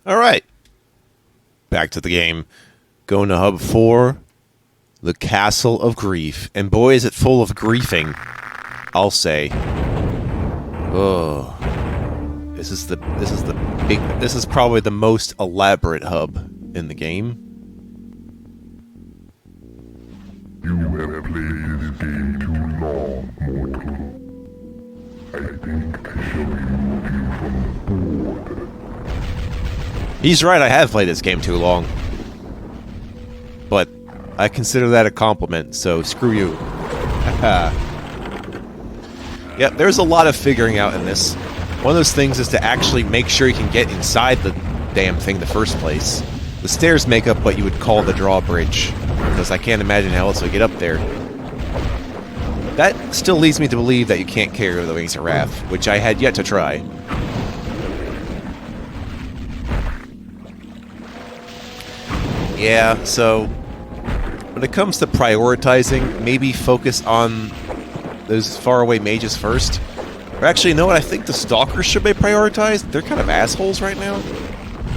Alright. Back to the game. Going to Hub 4. The Castle of Grief. And boy, is it full of griefing. I'll say. Oh. This is probably the most elaborate hub in the game. You have played this game too long, mortal. I think I shall remove you from the board. He's right, I have played this game too long. But I consider that a compliment, so screw you. Yep, there's a lot of figuring out in this. One of those things is to actually make sure you can get inside the damn thing in the first place. The stairs make up what you would call the drawbridge, because I can't imagine how else to get up there. That still leads me to believe that you can't carry the Wings of Wrath, which I had yet to try. Yeah, so when it comes to prioritizing, maybe focus on those faraway mages first. Or actually, you know what? I think the Stalkers should be prioritized. They're kind of assholes right now.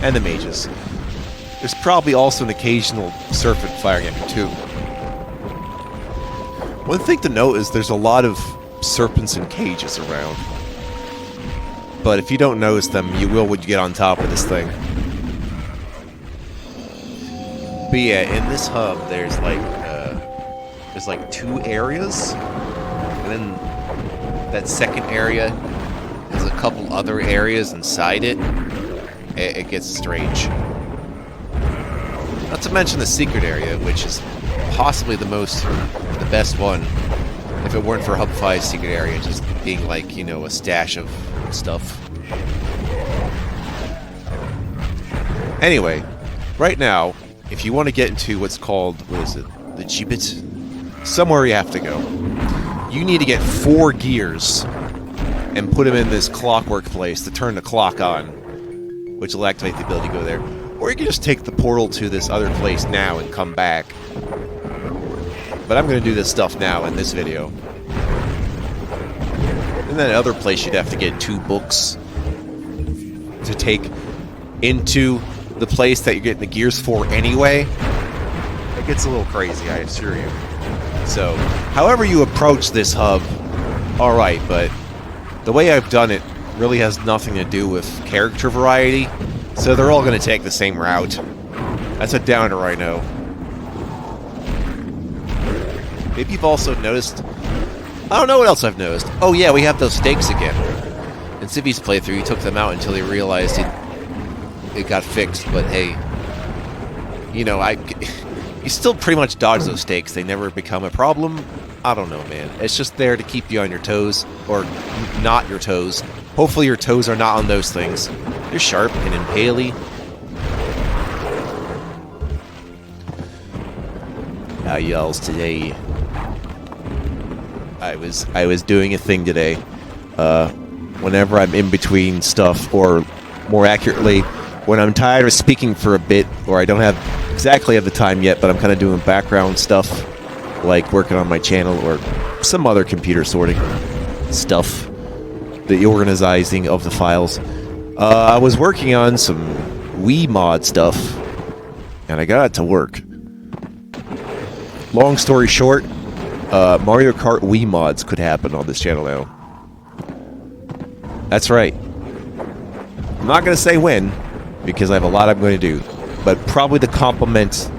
And the mages. There's probably also an occasional serpent firing at me, too. One thing to note is there's a lot of serpents in cages around. But if you don't notice them, you will when you get on top of this thing. But yeah, in this hub, there's like 2 areas. And then that second area has a couple other areas inside it. It gets strange. Not to mention the secret area, which is possibly the best one. If it weren't for Hub 5's secret area just being like, you know, a stash of stuff. Anyway, right now, if you want to get into what's called, what is it? The Gibbet? Somewhere you have to go. You need to get 4 gears and put them in this clockwork place to turn the clock on, which will activate the ability to go there. Or you can just take the portal to this other place now and come back. But I'm going to do this stuff now in this video. And then other place you'd have to get 2 books to take into the place that you're getting the gears for anyway. It gets a little crazy, I assure you. So, however you approach this hub, alright, but the way I've done it really has nothing to do with character variety, so they're all going to take the same route. That's a downer, I know. Maybe you've also noticed... I don't know what else I've noticed. Oh yeah, we have those stakes again. In Civi's playthrough, he took them out until he realized it got fixed, but hey, you know, you still pretty much dodge those stakes. They never become a problem. I don't know, man. It's just there to keep you on your toes, or not your toes. Hopefully your toes are not on those things. They're sharp and impaly. How y'all's today? I was doing a thing today. Whenever I'm in between stuff, or more accurately, when I'm tired of speaking for a bit, or I don't exactly have the time yet, but I'm kind of doing background stuff, like working on my channel or some other computer sorting stuff, the organizing of the files. I was working on some Wii mod stuff, and I got it to work. Long story short, Mario Kart Wii mods could happen on this channel now. That's right. I'm not going to say when, because I have a lot I'm going to do. But probably to complement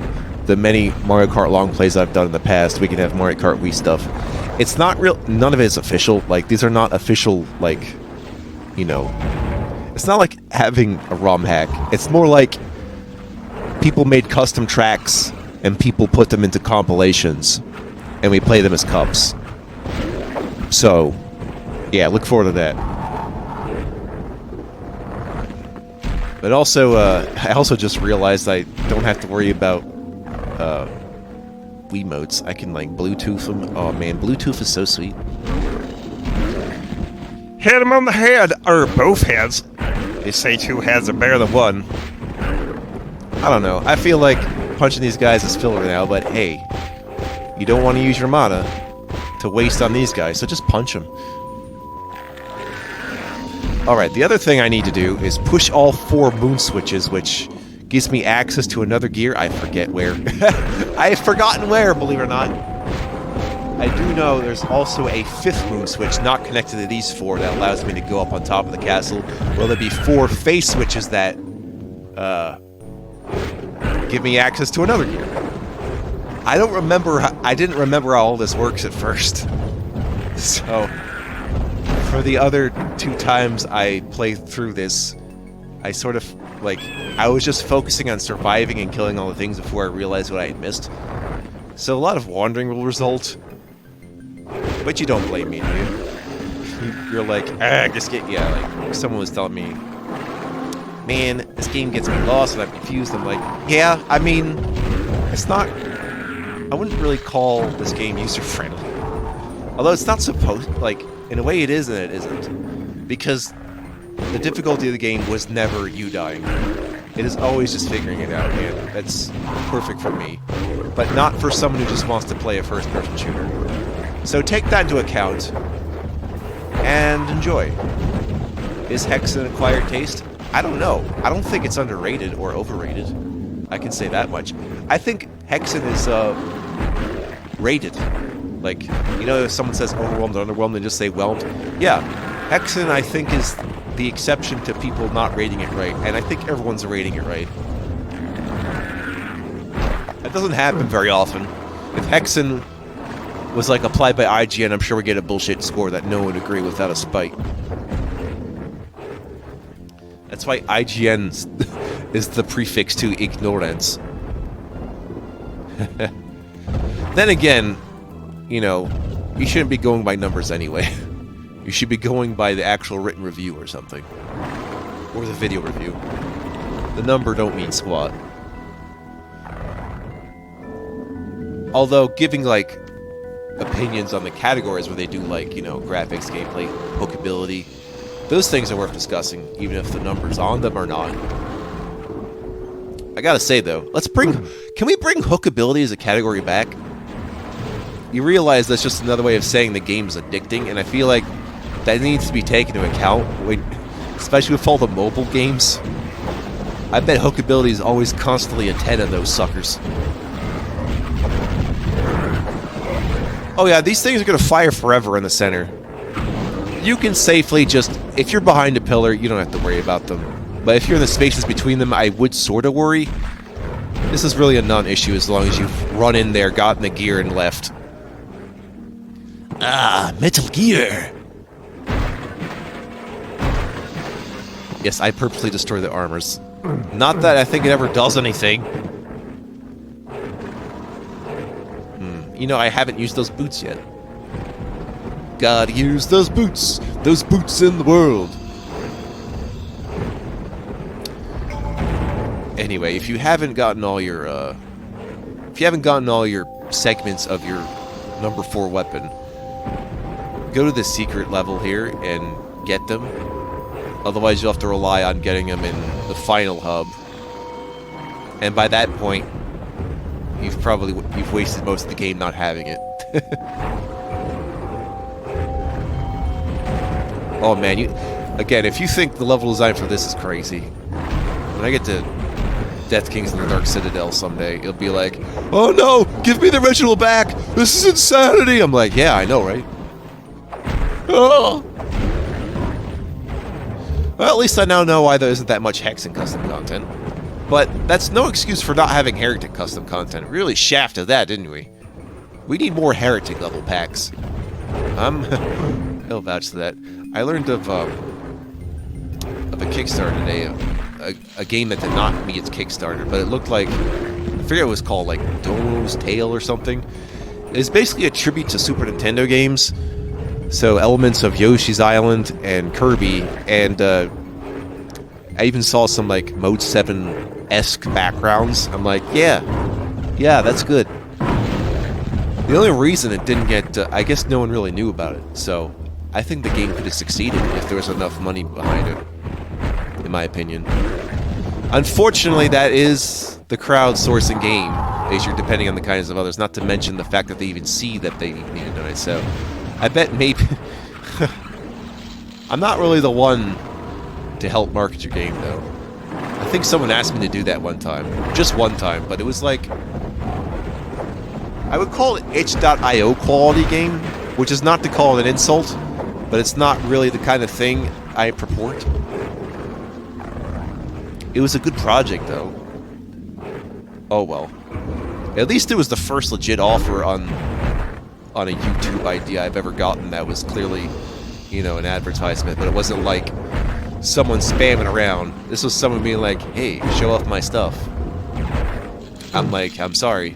the many Mario Kart long plays I've done in the past, we can have Mario Kart Wii stuff. It's not real, none of it is official. Like, these are not official, like, you know, it's not like having a ROM hack. It's more like people made custom tracks and people put them into compilations and we play them as cups. So, yeah, look forward to that. But also, I also just realized I don't have to worry about Wiimotes. I can, like, Bluetooth them. Oh, man, Bluetooth is so sweet. Hit him on the head, or both heads. They say 2 heads are better than 1. I don't know. I feel like punching these guys is filler now, but hey, you don't want to use your mana to waste on these guys, so just punch them. Alright, the other thing I need to do is push all 4 moon switches, which gives me access to another gear. I forget where. I've forgotten where, believe it or not. I do know there's also a 5th moon switch not connected to these 4 that allows me to go up on top of the castle. Well, there'll be 4 face switches that give me access to another gear. I didn't remember how all this works at first. So, for the other 2 times I played through this, I sort of, like, I was just focusing on surviving and killing all the things before I realized what I had missed. So a lot of wandering will result. But you don't blame me, do you? You're like, just get, yeah, like, someone was telling me, man, this game gets me lost and I'm confused. I'm like, yeah, I mean, it's not, I wouldn't really call this game user-friendly. Although it's not supposed, like, in a way it is and it isn't. Because the difficulty of the game was never you dying. It is always just figuring it out, and that's perfect for me. But not for someone who just wants to play a first-person shooter. So take that into account, and enjoy. Is Hexen an acquired taste? I don't know. I don't think it's underrated or overrated. I can say that much. I think Hexen is, rated. Like, you know, if someone says overwhelmed or underwhelmed, they just say whelmed. Yeah, Hexen, I think, is the exception to people not rating it right, and I think everyone's rating it right. That doesn't happen very often. If Hexen was, like, applied by IGN, I'm sure we'd get a bullshit score that no one would agree with out of spite. That's why IGN is the prefix to ignorance. Then again, you know, you shouldn't be going by numbers anyway. You should be going by the actual written review or something. Or the video review. The number don't mean squat. Although, giving, like, opinions on the categories where they do, like, you know, graphics, gameplay, hookability, those things are worth discussing, even if the numbers on them are not. I gotta say, though, can we bring hookability as a category back? You realize that's just another way of saying the game's addicting, and I feel like that needs to be taken into account, especially with all the mobile games. I bet hookability is always constantly a 10 on those suckers. Oh yeah, these things are gonna fire forever in the center. You can safely just, if you're behind a pillar, you don't have to worry about them. But if you're in the spaces between them, I would sort of worry. This is really a non-issue as long as you've run in there, gotten the gear, and left. Ah, Metal Gear! Yes, I purposely destroy the armors. Not that I think it ever does anything. You know, I haven't used those boots yet. Gotta use those boots in the world. Anyway, if you haven't gotten all your, segments of your number 4 weapon, go to the secret level here and get them. Otherwise, you'll have to rely on getting them in the final hub. And by that point, you've wasted most of the game not having it. Oh man, again, if you think the level design for this is crazy, when I get to Death Kings and the Dark Citadel someday, it'll be like, oh no, give me the original back! This is insanity! I'm like, yeah, I know, right? Oh! Well, at least I now know why there isn't that much Hexen custom content. But that's no excuse for not having Heretic custom content. We really shafted that, didn't we? We need more Heretic level packs. I'll vouch to that. I learned of a Kickstarter today, a game that did not meet its Kickstarter, but it looked like, I forget what it was called, like Domo's Tale or something. It's basically a tribute to Super Nintendo games. So elements of Yoshi's Island and Kirby, and I even saw some like Mode 7-esque backgrounds. I'm like, yeah, that's good. The only reason it didn't get, I guess no one really knew about it, so I think the game could have succeeded if there was enough money behind it, in my opinion. Unfortunately, that is the crowdsourcing game, as you're depending on the kindness of others, not to mention the fact that they even see that they need to do it, so I bet maybe... I'm not really the one to help market your game, though. I think someone asked me to do that one time. Just one time, but it was like... I would call it itch.io quality game, which is not to call it an insult, but it's not really the kind of thing I purport. It was a good project, though. Oh well. At least it was the first legit offer on a YouTube idea I've ever gotten that was clearly, you know, an advertisement, but it wasn't like someone spamming around. This was someone being like, hey, show off my stuff. I'm like, I'm sorry.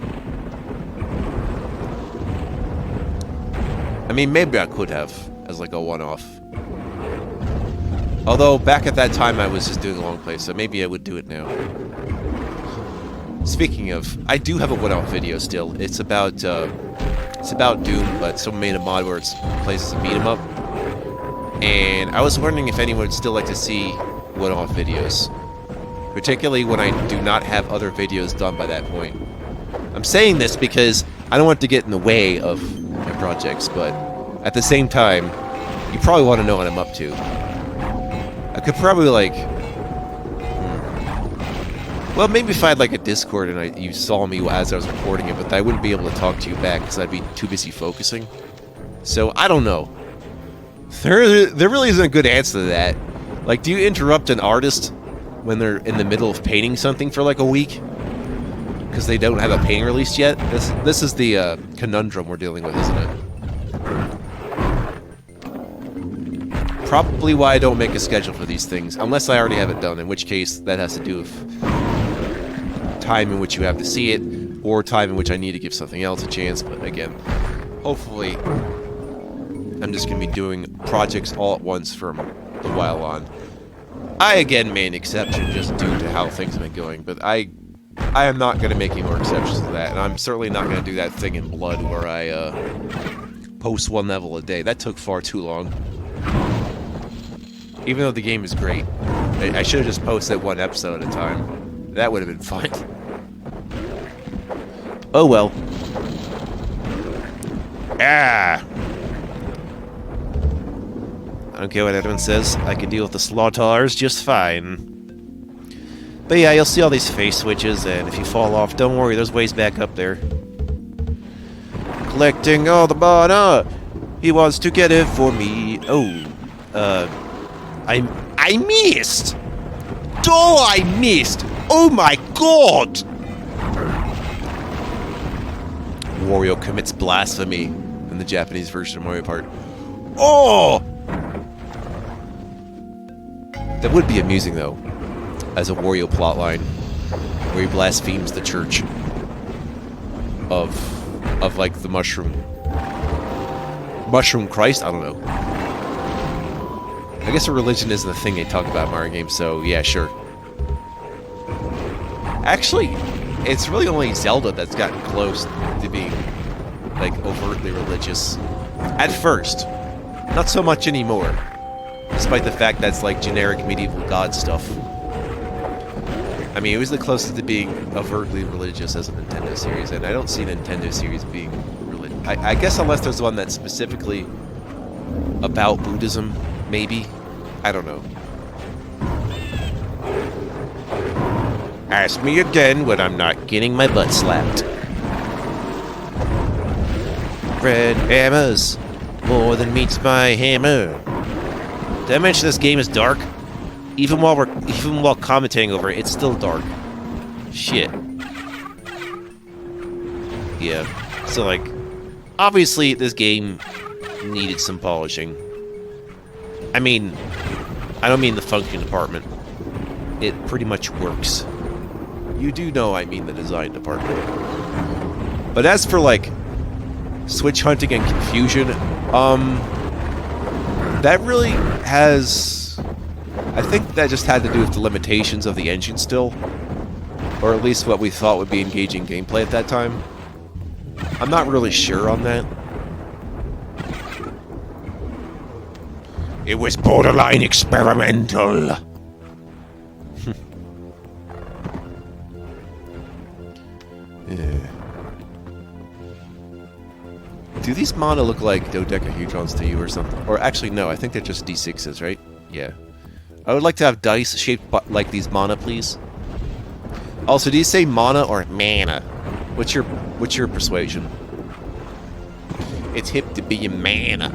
I mean, maybe I could have, as like a one-off. Although, back at that time, I was just doing a long play, so maybe I would do it now. Speaking of, I do have a one-off video still. It's about Doom, but someone made a mod where it plays as a beat-em-up. And I was wondering if anyone would still like to see one-off videos. Particularly when I do not have other videos done by that point. I'm saying this because I don't want to get in the way of my projects, but at the same time, you probably want to know what I'm up to. I could probably, like... Well, maybe if I had, like, a Discord and you saw me as I was recording it, but I wouldn't be able to talk to you back because I'd be too busy focusing. So, I don't know. There really isn't a good answer to that. Like, do you interrupt an artist when they're in the middle of painting something for, like, a week? Because they don't have a painting released yet? This is the conundrum we're dealing with, isn't it? Probably why I don't make a schedule for these things, unless I already have it done, in which case that has to do with time in which you have to see it, or time in which I need to give something else a chance, but again, hopefully I'm just going to be doing projects all at once from a while on. I, again, made an exception just due to how things have been going, but I am not going to make any more exceptions to that, and I'm certainly not going to do that thing in Blood where I post one level a day. That took far too long. Even though the game is great, I should have just posted one episode at a time. That would have been fine. Oh well. Ah! I don't care what everyone says. I can deal with the slaughters just fine. But yeah, you'll see all these face switches, and if you fall off, don't worry, there's ways back up there. Collecting all the mana! He wants to get it for me. Oh, I missed! Oh, I missed! Oh my god! Wario commits blasphemy in the Japanese version of Mario Kart. Oh! That would be amusing, though, as a Wario plotline, where he blasphemes the church of like, the Mushroom Christ? I don't know. I guess a religion isn't the thing they talk about in Mario games, so yeah, sure. Actually, it's really only Zelda that's gotten close to being, like, overtly religious. At first. Not so much anymore. Despite the fact that's, like, generic medieval god stuff. I mean, it was the closest to being overtly religious as a Nintendo series, and I don't see a Nintendo series being religious. I guess unless there's one that's specifically about Buddhism, maybe. I don't know. Ask me again when I'm not getting my butt slapped. Red hammers, more than meets my hammer. Did I mention this game is dark? Even while commentating over it, it's still dark. Shit. Yeah. So, like, obviously this game needed some polishing. I mean, I don't mean the function department. It pretty much works. You do know I mean the design department. But as for, like, switch hunting and confusion, that really has... I think that just had to do with the limitations of the engine still. Or at least what we thought would be engaging gameplay at that time. I'm not really sure on that. It was borderline experimental. Yeah. Do these mana look like dodecahedrons to you or something? Or actually, no, I think they're just D6s, right? Yeah. I would like to have dice shaped like these mana, please. Also, do you say mana or mana? What's your persuasion? It's hip to be a mana.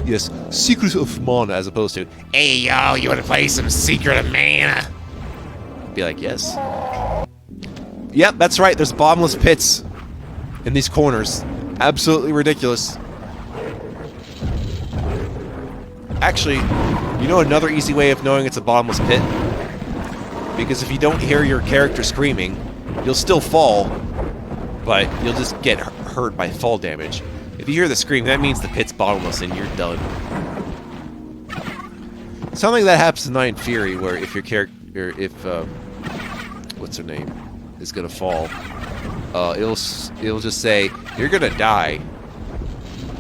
Yes, Secret of Mana as opposed to, hey yo, you wanna play some Secret of Mana? Be like, yes. Yep, that's right, there's bottomless pits in these corners. Absolutely ridiculous. Actually, you know another easy way of knowing it's a bottomless pit? Because if you don't hear your character screaming, you'll still fall, but you'll just get hurt by fall damage. If you hear the scream, that means the pit's bottomless and you're done. Something that happens in Night Fury, where if your character, what's her name, is gonna fall, it'll just say you're gonna die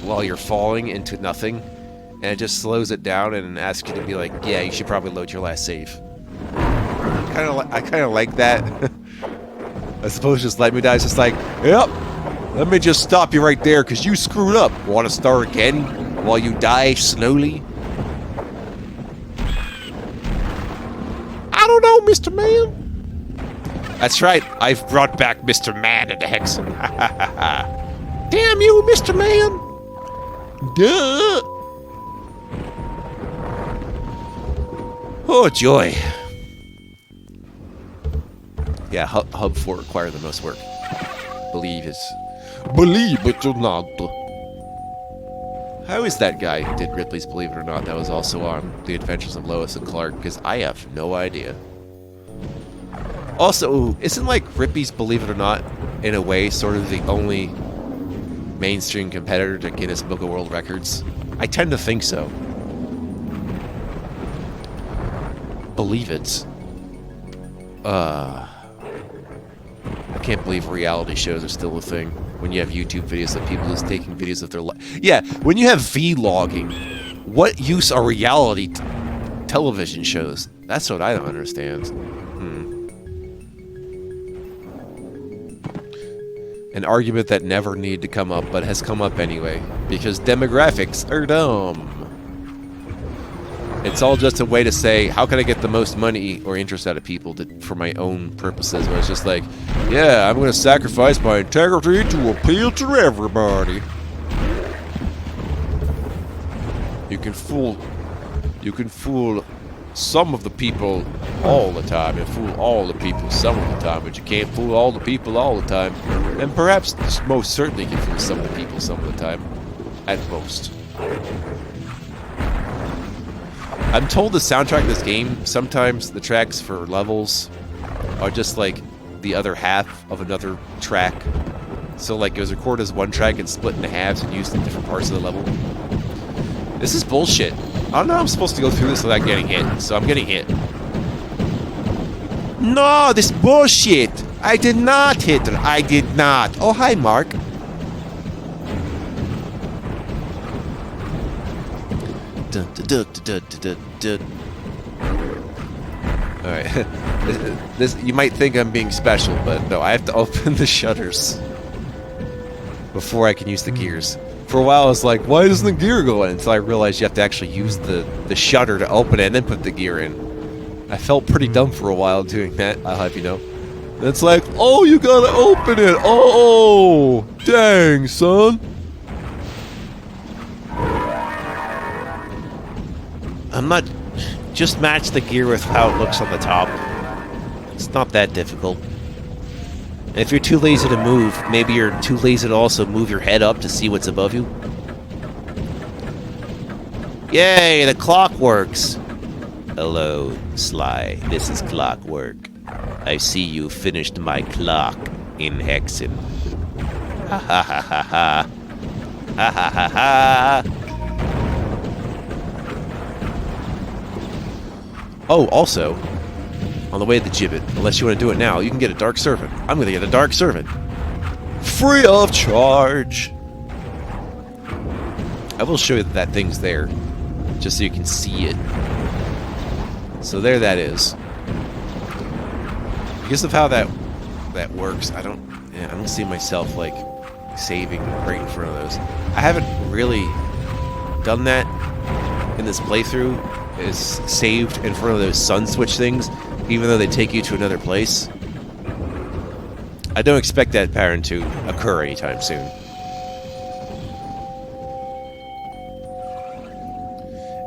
while you're falling into nothing, and it just slows it down and asks you to be like, yeah, you should probably load your last save. I kind of like that. As opposed to just let me die. It's just like, yep, let me just stop you right there because you screwed up. Want to start again while you die slowly? I don't know, Mr. Man. That's right. I've brought back Mr. Man into Hexen. Damn you, Mr. Man. Duh. Oh, joy. Yeah, Hub 4 require the most work. Believe it or not. How is that guy who did Ripley's Believe It or Not that was also on The Adventures of Lois and Clark? Because I have no idea. Also, isn't like Ripley's Believe It or Not, in a way, sort of the only mainstream competitor to Guinness Book of World Records? I tend to think so. Believe it. I can't believe reality shows are still a thing. When you have YouTube videos of people just taking videos of their life. Yeah, when you have vlogging, what use are reality television shows? That's what I don't understand. An argument that never needed to come up, but has come up anyway. Because demographics are dumb. It's all just a way to say, how can I get the most money or interest out of people for my own purposes? Where it's just like, yeah, I'm going to sacrifice my integrity to appeal to everybody. You can fool some of the people all the time, and fool all the people some of the time, but you can't fool all the people all the time. And perhaps most certainly you can fool some of the people some of the time. At most. I'm told the soundtrack of this game, sometimes the tracks for levels are just like the other half of another track. So like it was recorded as one track and split into halves and used in different parts of the level. This is bullshit. I don't know how I'm supposed to go through this without getting hit, so I'm getting hit. No, this bullshit! I did not hit her. I did not. Oh, hi, Mark. Alright. This, you might think I'm being special, but no, I have to open the shutters before I can use the gears. For a while I was like, why doesn't the gear go in? Until I realized you have to actually use the shutter to open it and then put the gear in. I felt pretty dumb for a while doing that, I'll have you know. And it's like, oh, you gotta open it! Oh, dang, son! I'm not... Just match the gear with how it looks on the top. It's not that difficult. And if you're too lazy to move, maybe you're too lazy to also move your head up to see what's above you. Yay, the clock works! Hello, Sly. This is Clockwork. I see you finished my clock in Hexen. Ha ha ha ha ha. Ha ha ha ha. Oh, also, on the way to the gibbet, unless you want to do it now, you can get a Dark Servant. I'm going to get a Dark Servant. Free of charge! I will show you that thing's there, just so you can see it. So there that is. Because of how that works, I don't see myself, like, saving right in front of those. I haven't really done that in this playthrough, is saved in front of those sun switch things, even though they take you to another place. I don't expect that pattern to occur anytime soon.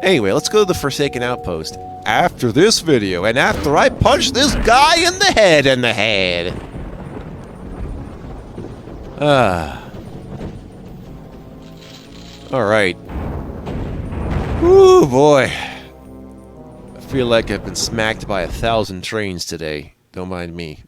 Anyway, let's go to the Forsaken Outpost after this video, and after I punch this guy in the head, Alright. Ooh, boy. I feel like I've been smacked by 1,000 trains today. Don't mind me.